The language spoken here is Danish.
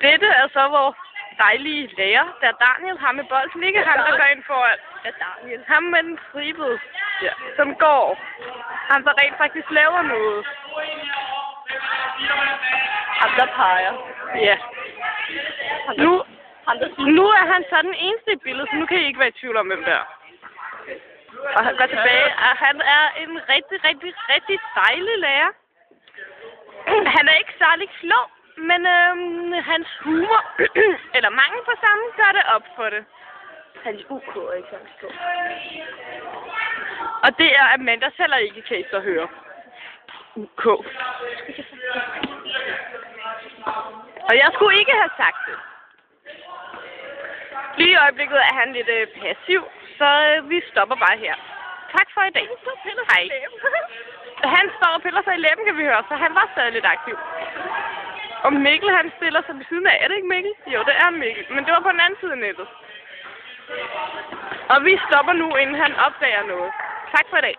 Dette er så vores dejlige lærer, der Daniel har med bolden. Ikke ham, der går ind foran. Ja, Daniel. Ham med den stribede, ja, som går. Han der rent faktisk laver noget. Ham, der peger. Ja. Nu er han så den eneste i billedet, så nu kan I ikke være i tvivl om, hvem der er. Og han går tilbage, og han er en rigtig dejlig lærer. Han er ikke særlig klog, men hans humor, eller mangel på sammen, gør det op for det. Hans UK er ikke særlig klog. Og det er Amandas heller ikke, kan I så høre. UK. Og jeg skulle ikke have sagt det. Lige i øjeblikket er han lidt passiv, så vi stopper bare her. Tak for i dag. Hej. Han står og piller sig i læben, kan vi høre, så han var stadig lidt aktiv. Og Mikkel, han stiller sig ved siden af. Er det ikke Mikkel? Jo, det er Mikkel. Men det var på den anden side af nettet. Og vi stopper nu, inden han opdager noget. Tak for i dag.